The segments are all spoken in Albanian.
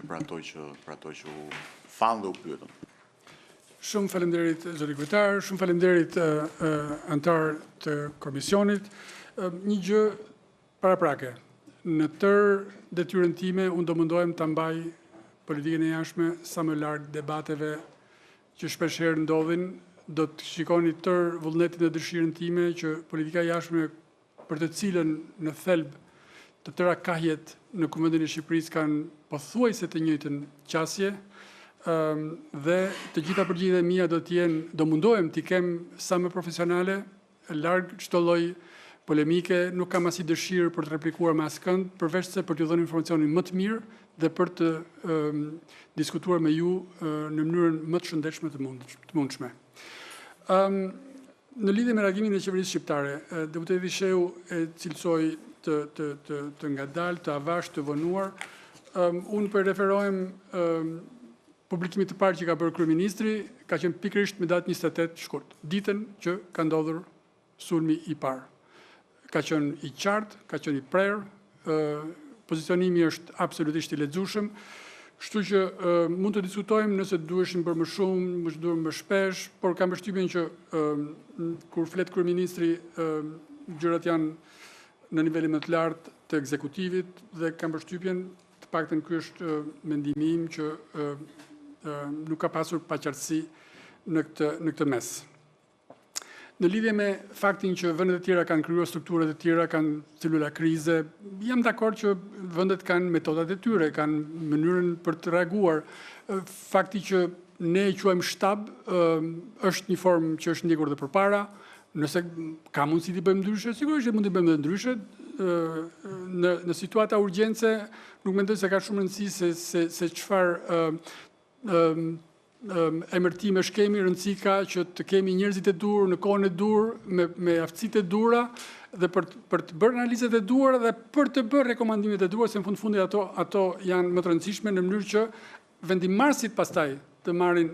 përgjithshme për ato që u fanë dhe u pyetën. Shumë faleminderit zoti kryetar, shumë faleminderit antar të komisionit. Një gjë paraprake. Në tërë detyrën time unë do mundohem ta mbaj politikën e jashtme sa më larg debateve që shpeshherë ndodhin. Do të shikoni tërë vullnetin dhe dëshirën time që politika e jashtme për të cilën në thelb të tëra kahjet në Kuvendin e Shqipërisë kanë pothuajse të njëjtën qasje. Dhe të gjitha përgjigjet mia do mundohem t'i kem sa më profesionale, larg çdo lloj polemike, nuk kam asnjë dëshirë për të replikuar me askënd, përveç se për t'ju dhënë informacionin më të mirë dhe për të diskutuar me ju në mënyrën më të shëndetshme të mundshme. Në lidhje me reagimin e qeverisë shqiptare, deputeti Sheu e cilësoi të ngadalë, të avash, të vonuar. Unë për referohem publikimit të parë që ka bërë kryeministri, ka qenë pikërisht me datë 28 shkurt, ditën që ka ndodhur sulmi i parë. Ka qenë i qartë, ka qenë i prerë, pozicionimi është absolutisht i lexueshëm, kështu që mund të diskutojmë nëse duheshin bërë më shumë, më duhet më shpesh, por kam përshtypjen që kur flet kryeministri, gjërat janë në nivelin më të lartë të ekzekutivit dhe kam përshtypjen, të paktën ky është mendimi im që nuk ka pasur paqartësi në këtë mes. Në lidhje me faktin që vendet e tjera kanë krijuar strukturat e tjera, kanë celula krize, jam dakord që vendet kanë metodat e tyre, kanë mënyrën për të reaguar. Fakti që ne e quajmë shtab është një formë që është ndjekur dhe përpara. Nëse ka mundësi të bëjmë ndryshe, sigurisht mund të bëjmë edhe ndryshe. Në situata urgjence nuk mendoj se ka shumë rëndësi se çfarë emërtime shkemi, rëndësi ka që të kemi njerëzit e dur, në kohën e dur, me aftësitë e dura, dhe për të bërë analizat e duara dhe për të bërë rekomandimet e duara, se në fundit ato janë më të rëndësishme në mënyrë që vendimarrësit pastaj të marrin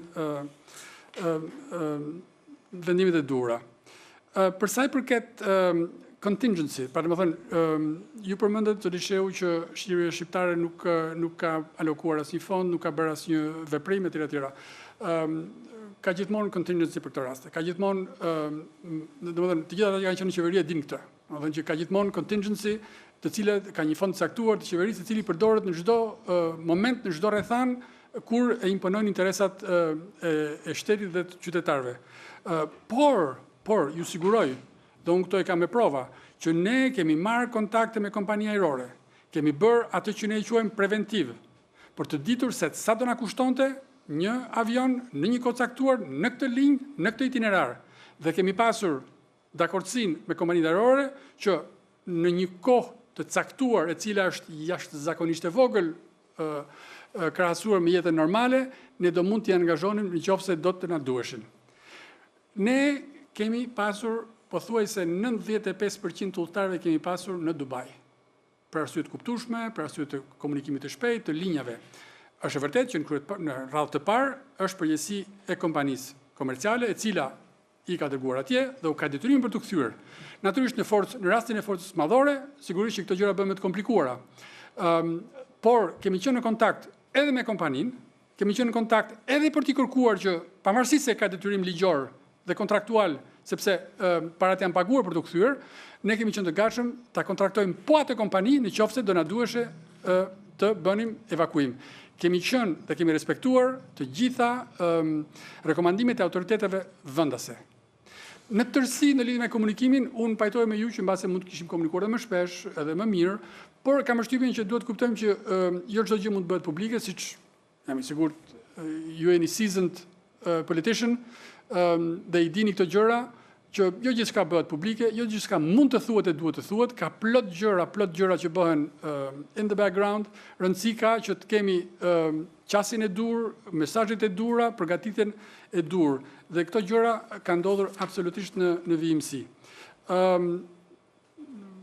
vendimet e dura. Për sa i përket contingency, pra domethënë, ju përmendet zoti Sheu që Shqipëria shqiptare nuk ka alokuar asnjë fond, nuk ka bërë asnjë veprim etj. Ka gjithmonë contingency për këtë rast. Ka gjithmonë, domethënë, të gjitha ata që kanë qenë në qeveri e dinë këtë. Domethënë që ka gjithmonë contingency, të cilat ka një fond të caktuar të qeverisë, i cili përdoret në çdo moment, në çdo rrethan kur e imponojnë interesat e shtetit dhe të qytetarëve. Por ju siguroj, dhe unë këto e kam me prova, që ne kemi marrë kontakte me kompania ajrore, kemi bërë atë që ne e quajmë preventiv, për të ditur se sa do na kushtonte një avion në një kohë caktuar, në këtë linjë, në këtë itinerar. Dhe kemi pasur dakordsinë me kompanitë ajrore që në një kohë të caktuar, e cila është jashtëzakonisht e vogël krahasuar me jetën normale, ne do mund t'i angazhonim nëse do të na duheshin. Ne kemi pasur pothuajse 95% të udhëtarëve kemi pasur në Dubai. Për arsye të kuptueshme, për arsye të komunikimit të shpejtë, të linjave. Është vërtet që në radhë të parë është përgjegjësi e kompanisë komerciale, e cila i ka dërguar atje dhe u ka detyrim për të kthyer. Natyrisht në rastin e forcës madhore, sigurisht që këto gjëra bëhen më të komplikuara. Por kemi qenë në kontakt edhe me kompaninë, kemi qenë në kontakt edhe për t'i kërkuar që pavarësisht se ka detyrim ligjor dhe kontraktual, sepse parat janë paguar për të kthyer, ne kemi qenë të gatshëm ta kontraktojmë po atë kompani në qoftë se do na duheshe të bënim evakuim. Kemi qenë dhe kemi respektuar të gjitha rekomandimet e autoriteteve vendase. Në tërësi, në lidhje me komunikimin, unë pajtoj me ju që mbase mund të kishim komunikuar edhe më shpesh, edhe më mirë, por kam përshtypjen që duhet kuptojmë që jo çdo gjë mund të bëhet publike, siç jam i sigurt ju jeni seasoned politician, dhe i dini këto gjëra, që jo gjithçka bëhet publike, jo gjithçka mund të thuhet e duhet të thuhet, ka plot gjëra që bëhen in the background, rëndësi ka që të kemi qasin e dur, mesazhet e dura, përgatitjen e dur, dhe këto gjëra kanë ndodhur absolutisht në vijimsi.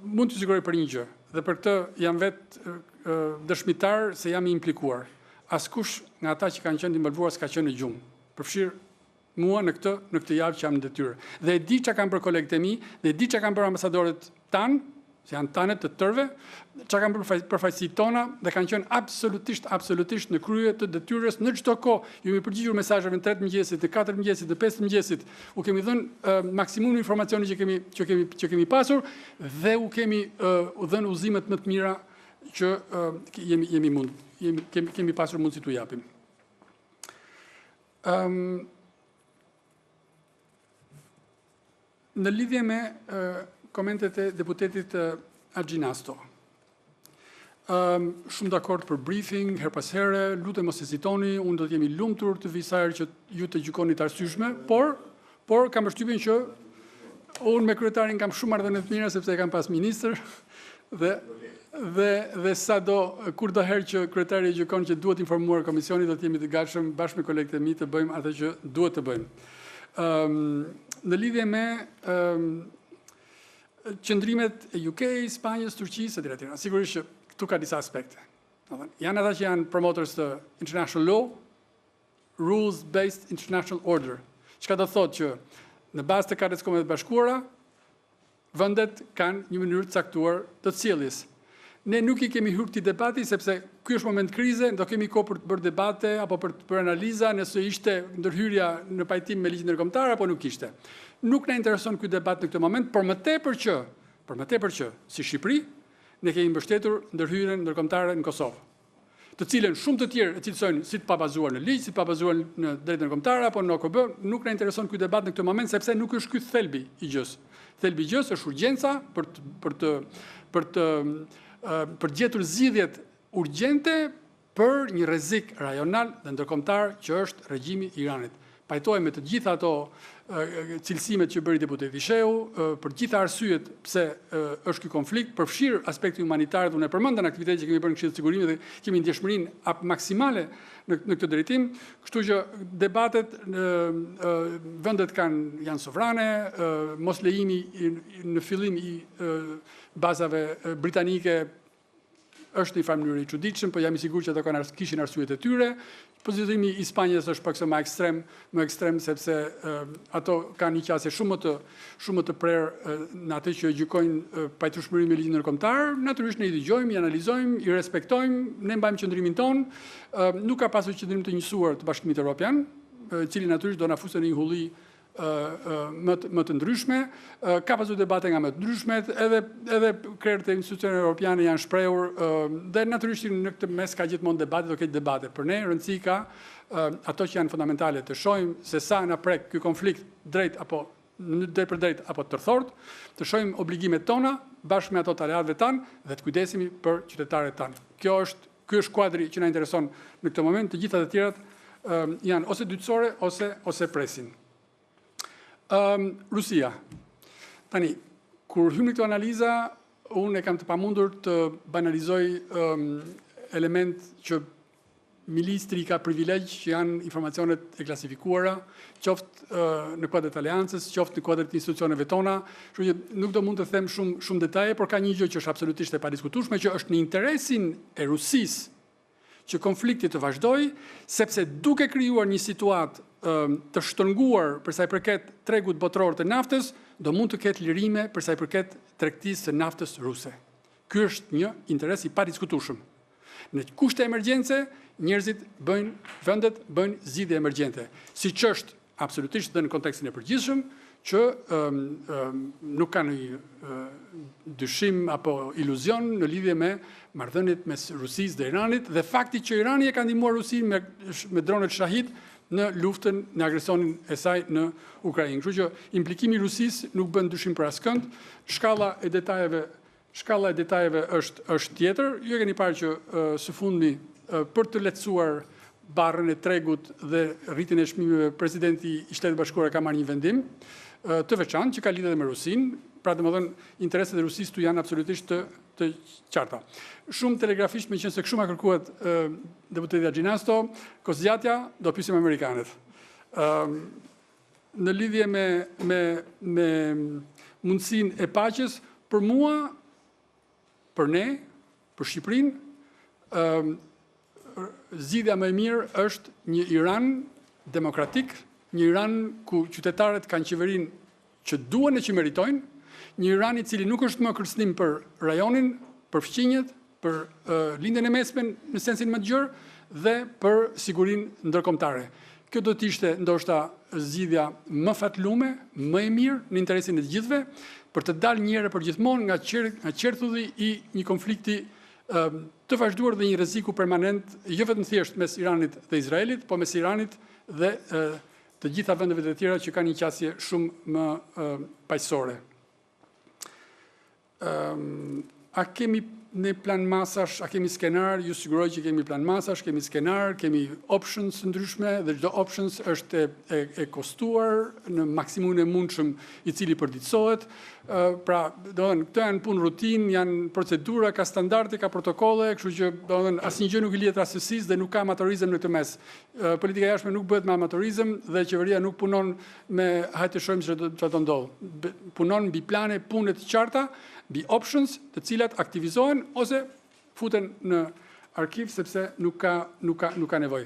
Mund të siguroj për një gjë, dhe për këtë jam vetë dëshmitar se jam i implikuar. Askush nga ata që kanë qenë involvuar s'ka qenë në gjumë. Përfshirë mua në këtë javë që jam në detyrë. Dhe e di çka kanë bërë kolegët e mi, dhe e di çka kanë bërë ambasadorët tanë, se janë tanet të tërve, që kanë përfaqësitë tona dhe kanë qenë absolutisht në krye të detyrës në çdo kohë. Ju kemi përgjigjur mesazheve në 3 mëngjesit, në 4 mëngjesit, në 5 mëngjesit, u kemi dhënë maksimum informacioni që kemi pasur dhe u kemi dhënë udhëzimet më të mira që kemi pasur mundësi t'u japim. Në lidhje me komentet e deputetit Argjinasto. Shumë dakord për briefing, her pas here, lutem mos hezitoni, unë do t'jemi lumtur të visajër që ju të gjykoni të arsyeshme, por kam përshtypjen që unë me kryetarin kam shumë marrëdhënie të mira sepse kam pas ministër dhe kur do herë që kryetari gjykon që duhet informuar komisioni, do t'jemi të gatshëm bashkë me kolegët e mi të bëjmë atë që duhet të bëjmë. Në lidhje me qëndrimet e UK, Spanjës, Turqisë etj. Sigurisht që këtu ka disa aspekte. Janë ata që janë promoters të international law, rules-based international order. Çka do thotë që në bazë të Kartës Kombeve të Bashkuara, vendet kanë një mënyrë të caktuar të sjelljes. Ne nuk I kemi hyrë këtij debati sepse ky është moment krize, do kemi kohë për të bërë debate apo për analiza nëse ishte ndërhyrja në pajtim me ligjin ndërkombëtar apo nuk ishte. Nuk na intereson ky debat në këtë moment, por më tepër që si Shqipëri ne kemi mbështetur ndërhyrjen ndërkombëtare në Kosovë, të cilën shumë të tjerë e cilësojnë si të pabazuar në ligj, si të pabazuar në drejtë ndërkombëtare apo në OKB. Nuk na intereson ky debat në këtë moment sepse nuk është ky thelbi I gjës. Thelbi I gjës është urgjenca për gjetur zgjidhjet urgjente për një rrezik rajonal dhe ndërkombëtar që është regjimi I Iranit. Pajtohem me të gjitha ato cilësimet që bëri deputeti Shehu, për gjitha arsyet pse është ky konflikt, përfshir aspektin humanitar, dhe unë e përmenda në aktivitetet që kemi bërë në Këshillin e Sigurimit dhe kemi ndjeshmërinë maksimale në këtë drejtim, kështu që debatet vendet janë sovrane, mos lejimi në fillim I bazave britanike është një farë mënyrë I çuditshëm, por jam I sigurt që ato kishin arsyet e tyre. Pozitimi I Spanjës është paksa më ekstrem sepse ato kanë një qasje shumë më të prerë në atë që gjykojnë pajtueshmërinë me ligjin ndërkombëtar. Natyrisht ne I dëgjojmë, I analizojmë, I respektojmë, ne mbajmë qëndrimin ton. Nuk ka pasur qëndrim të njësuar të Bashkimit Evropian, I cili natyrisht do na fusë në një hulli më të ndryshme, ka pasur debate nga më të ndryshmet, edhe krerët e institucioneve europiane janë shprehur, dhe natyrisht në këtë mes ka gjithmonë debate, do ketë debate. Për ne rëndësi ka ato që janë fundamentale të shohim se sa na prek ky konflikt drejt për drejt apo tërthort, të shohim obligimet tona bashkë me ato të aleatëve tanë dhe të kujdesemi për qytetarët tanë. Ky është kuadri që na intereson në këtë moment, të gjitha të tjerat janë ose dytësore ose presin. Rusia. Tani, kur hymë në këtë analiza, unë e kam të pamundur të banalizoj element që ministri ka privilegj që janë informacionet e klasifikuara, qoftë në kuadret aleancës, qoftë në kuadret institucioneve tona, kështu që nuk do mund të them shumë detaje, por ka një gjë që është absolutisht e padiskutueshme, që është në interesin e Rusisë që konflikti të vazhdoj, sepse duke krijuar një situatë të shtrënguar për sa I përket tregut botror të naftës, do mund të ketë lirime për sa I përket tregtisë së naftës ruse. Ky është një interes I padiskutueshëm. Në kushte emergjence, vendet bëjnë zgjidhje emergjente, siç është absolutisht dhe në kontekstin e përgjithshëm, që nuk ka një dyshim apo iluzion në lidhje me marrëdhëniet mes Rusisë dhe Iranit dhe fakti që Irani e ka ndihmuar Rusinë me dronet Shahid në luftën, në agresionin e saj në Ukrainë. Kështu që implikimi I Rusisë nuk bën dyshim për askënd. Shkalla e detajeve është tjetër. Ju keni parë që së fundmi për të lehtësuar barrën e tregut dhe rritjen e çmimeve, presidenti I Shtetit Bashkuar ka marrë një vendim të veçantë që ka lidhje me Rusinë, pra domethënë interesat e Rusisë tu janë absolutisht të qarta. Shumë telegrafisht, meqense kështu ma kërkuat deputeti Argjinasto, kozgjatja do pyesim amerikanët. Në lidhje me mundësinë e paqes, për mua, për ne, për Shqipërinë, zgjidhja më e mirë është një Iran demokratik, një Iran ku qytetarët kanë qeverinë që duan e që meritojnë, Një Iran i cili nuk është më kërcënim për rajonin, për fqinjet, për lindjen e mesme në sensin më të gjerë dhe për sigurinë ndërkombëtare. Kjo do të ishte ndoshta zgjidhja më fatlume, më e mirë në interesin e të gjithëve, për të dalë një herë për gjithmonë nga qerthulli i një konflikti të vazhduar dhe një rreziku permanent, jo vetëm thjesht mes Iranit dhe Izraelit, po mes Iranit dhe të gjitha vendeve të tjera që kanë një qasje shumë më paqësore. A kemi ne plan masash, a kemi skenar, ju siguroj që kemi plan masash, kemi skenar, kemi options ndryshme dhe çdo options është e kostuar në maksimumin e mundshëm i cili përditësohet. Pra, këto janë punë rutinë, janë procedura, ka standarde, ka protokolle, kështu që asnjë gjë nuk i lihet rastësisë dhe nuk ka amatorizëm në këtë mes. Politika e jashtme nuk bëhet me amatorizëm dhe qeveria nuk punon me hajtë të shohim çfarë do ndodh. Punon mbi plane pune të qarta, mbi options të cilat aktivizohen ose futen në arkiv sepse nuk ka nevojë.